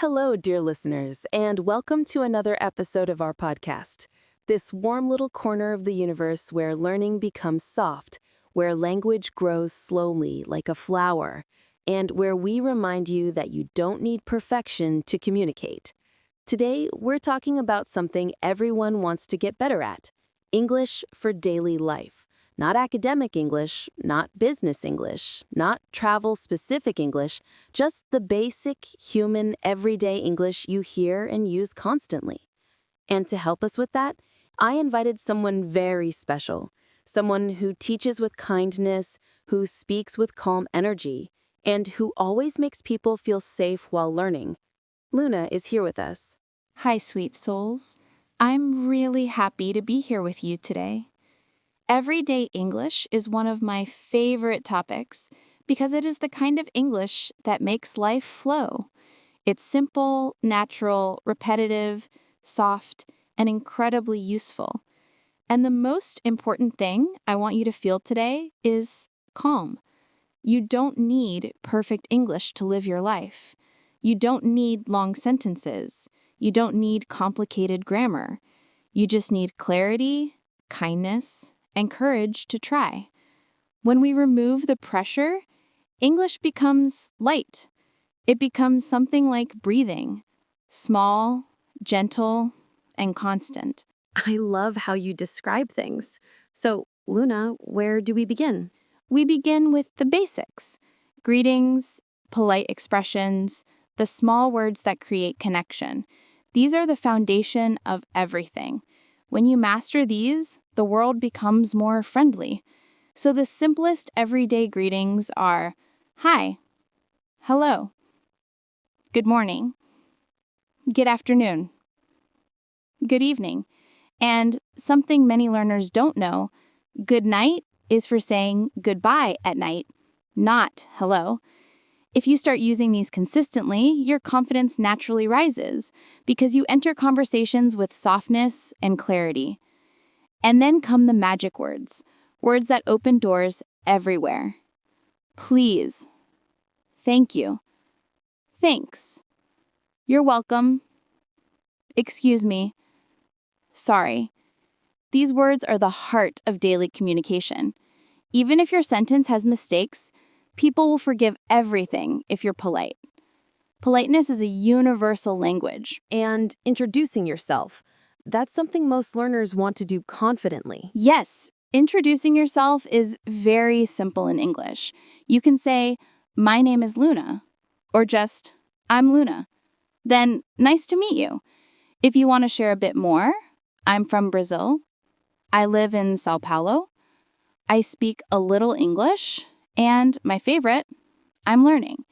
Hello, dear listeners, and welcome to another episode of our podcast. This warm little corner of the universe where learning becomes soft, where language grows slowly like a flower, and where we remind you that you don't need perfection to communicate. Today, we're talking about something everyone wants to get better at: English for daily life. Not academic English, not business English, not travel-specific English, just the basic, human, everyday English you hear and use constantly. And to help us with that, I invited someone very special, someone who teaches with kindness, who speaks with calm energy, and who always makes people feel safe while learning. Luna is here with us. Hi, sweet souls. I'm really happy to be here with you today. Everyday English is one of my favorite topics because it is the kind of English that makes life flow. It's simple, natural, repetitive, soft, and incredibly useful. And the most important thing I want you to feel today is calm. You don't need perfect English to live your life. You don't need long sentences. You don't need complicated grammar. You just need clarity, kindness, and courage to try. When we remove the pressure, English becomes light. It becomes something like breathing, small, gentle, and constant. I love how you describe things. So, Luna, where do we begin? We begin with the basics: greetings, polite expressions, the small words that create connection. These are the foundation of everything. When you master these, the world becomes more friendly. So the simplest everyday greetings are hi, hello, good morning, good afternoon, good evening. And something many learners don't know, good night is for saying goodbye at night, not hello. If you start using these consistently, your confidence naturally rises because you enter conversations with softness and clarity. And then come the magic words, words that open doors everywhere. Please. Thank you. Thanks. You're welcome. Excuse me. Sorry. These words are the heart of daily communication. Even if your sentence has mistakes, people will forgive everything if you're polite. Politeness is a universal language. And introducing yourself. That's something most learners want to do confidently. Yes, introducing yourself is very simple in English. You can say, "My name is Luna," or just, "I'm Luna." Then, "Nice to meet you." If you want to share a bit more, "I'm from Brazil. I live in Sao Paulo. I speak a little English. And my favorite, I'm learning."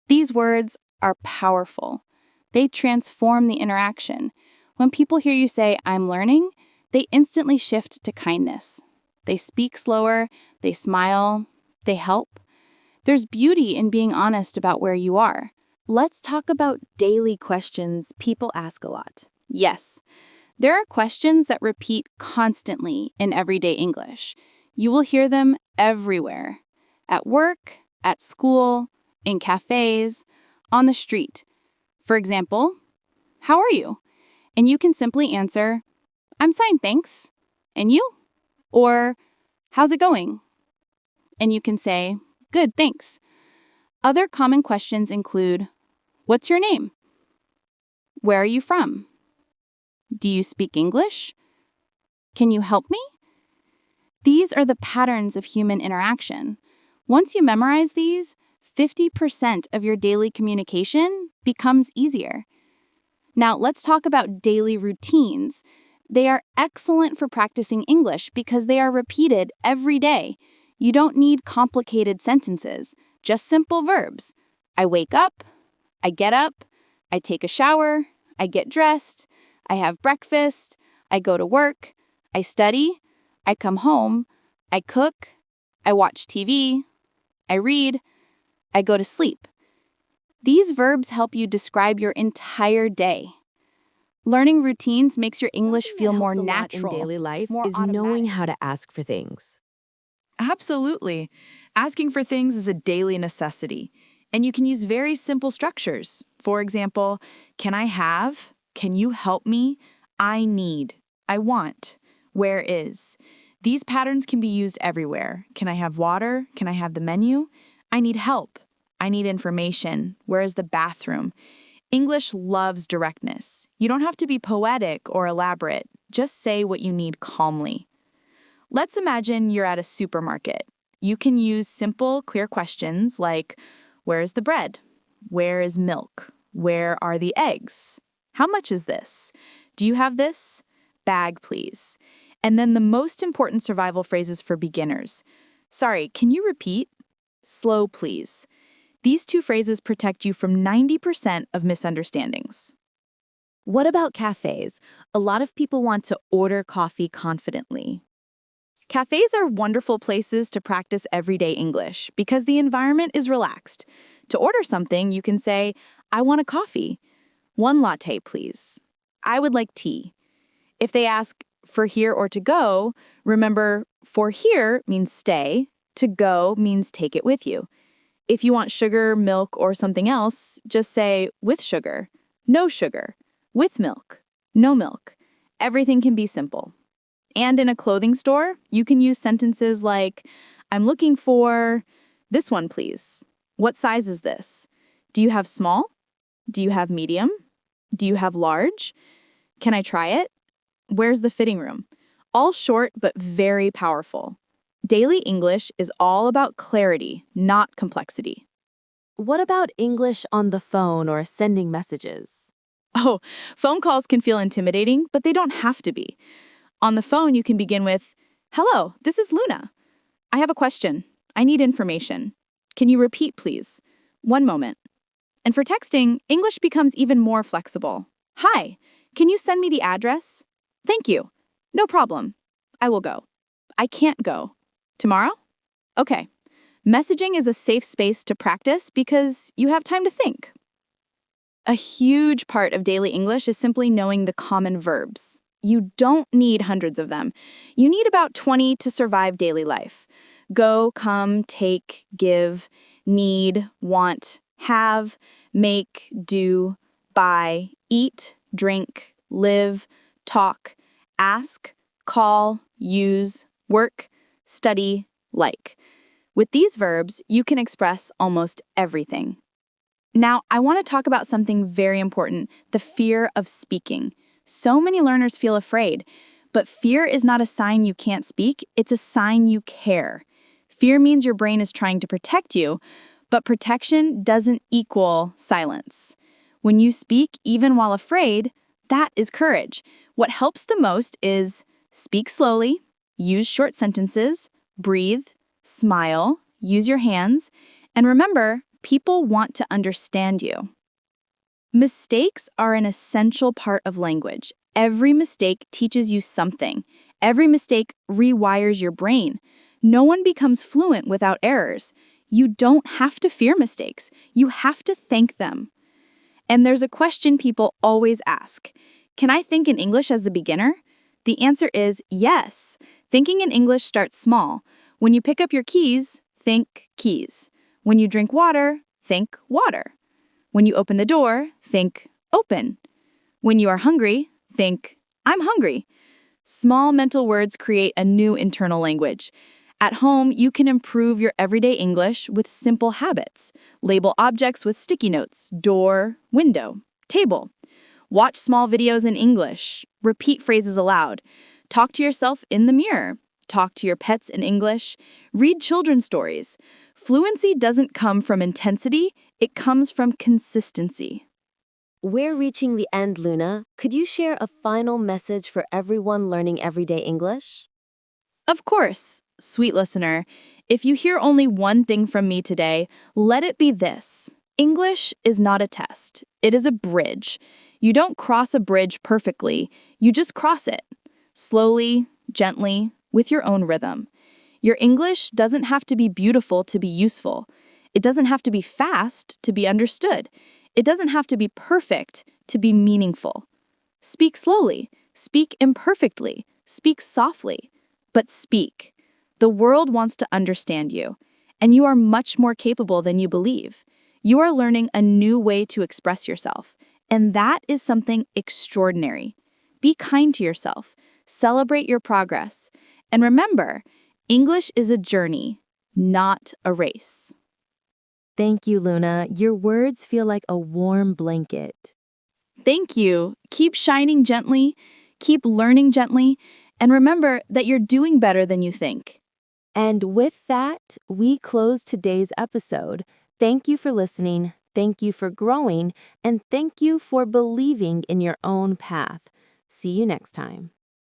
These words are powerful. They transform the interaction. When people hear you say, "I'm learning," they instantly shift to kindness. They speak slower, they smile, they help. There's beauty in being honest about where you are. Let's talk about daily questions people ask a lot. Yes, there are questions that repeat constantly in everyday English. You will hear them everywhere. At work, at school, in cafés, on the street. For example, "How are you?" And you can simply answer, "I'm fine, thanks." "And you?" Or, "How's it going?" And you can say, "Good, thanks." Other common questions include, "What's your name?" "Where are you from?" "Do you speak English?" "Can you help me?" These are the patterns of human interaction. Once you memorize these, 50% of your daily communication becomes easier. Now, let's talk about daily routines. They are excellent for practicing English because they are repeated every day. You don't need complicated sentences, just simple verbs. I wake up, I get up, I take a shower, I get dressed, I have breakfast, I go to work, I study, I come home, I cook, I watch TV, I read, I go to sleep. These verbs help you describe your entire day. Learning routines makes your English feel more natural in daily life more is automatic. knowing how to ask for things. Absolutely. Asking for things is a daily necessity. And you can use very simple structures. For example, can I have? Can you help me? I need. I want. Where is? These patterns can be used everywhere. Can I have water? Can I have the menu? I need help. I need information. Where is the bathroom? English loves directness. You don't have to be poetic or elaborate. Just say what you need calmly. Let's imagine you're at a supermarket. You can use simple, clear questions like, where is the bread? Where is milk? Where are the eggs? How much is this? Do you have this? Bag, please. And then the most important survival phrases for beginners. Sorry, can you repeat? Slow, please. These two phrases protect you from 90% of misunderstandings. What about cafés? A lot of people want to order coffee confidently. Cafes are wonderful places to practice everyday English because the environment is relaxed. To order something, you can say, I want a coffee. 1 latte, please. I would like tea. If they ask for here or to go, remember, for here means stay, to go means take it with you. If you want sugar, milk, or something else, just say with sugar, no sugar, with milk, no milk. Everything can be simple. And in a clothing store, you can use sentences like, I'm looking for this one, please. What size is this? Do you have small? Do you have medium? Do you have large? Can I try it? Where's the fitting room? All short but very powerful. Daily English is all about clarity, not complexity. What about English on the phone or sending messages? Oh, phone calls can feel intimidating, but they don't have to be. On the phone, you can begin with, hello, this is Luna. I have a question. I need information. Can you repeat, please? 1 moment. And for texting, English becomes even more flexible. Hi, can you send me the address? Thank you. No problem. I will go. I can't go. Tomorrow? Okay. Messaging is a safe space to practice because you have time to think. A huge part of daily English is simply knowing the common verbs. You don't need hundreds of them. You need about 20 to survive daily life. Go, come, take, give, need, want, have, make, do, buy, eat, drink, live, talk, ask, call, use, work, study, like. With these verbs, you can express almost everything. Now, I want to talk about something very important, the fear of speaking. So many learners feel afraid, but fear is not a sign you can't speak, it's a sign you care. Fear means your brain is trying to protect you, but protection doesn't equal silence. When you speak, even while afraid, that is courage. What helps the most is speak slowly, use short sentences, breathe, smile, use your hands, and remember, people want to understand you. Mistakes are an essential part of language. Every mistake teaches you something. Every mistake rewires your brain. No one becomes fluent without errors. You don't have to fear mistakes. You have to thank them. And there's a question people always ask. Can I think in English as a beginner? The answer is yes. Thinking in English starts small. When you pick up your keys, think keys. When you drink water, think water. When you open the door, think open. When you are hungry, think I'm hungry. Small mental words create a new internal language. At home, you can improve your everyday English with simple habits. Label objects with sticky notes, door, window, table. Watch small videos in English. Repeat phrases aloud. Talk to yourself in the mirror. Talk to your pets in English. Read children's stories. Fluency doesn't come from intensity, it comes from consistency. We're reaching the end, Luna. Could you share a final message for everyone learning everyday English? Of course, sweet listener, if you hear only one thing from me today, let it be this. English is not a test. It is a bridge. You don't cross a bridge perfectly, you just cross it. Slowly, gently, with your own rhythm. Your English doesn't have to be beautiful to be useful. It doesn't have to be fast to be understood. It doesn't have to be perfect to be meaningful. Speak slowly, speak imperfectly, speak softly, but speak. The world wants to understand you, and you are much more capable than you believe. You are learning a new way to express yourself, and that is something extraordinary. Be kind to yourself, celebrate your progress, and remember, English is a journey, not a race. Thank you, Luna. Your words feel like a warm blanket. Thank you. Keep shining gently, keep learning gently, and remember that you're doing better than you think. And with that, we close today's episode. Thank you for listening, thank you for growing, and thank you for believing in your own path. See you next time.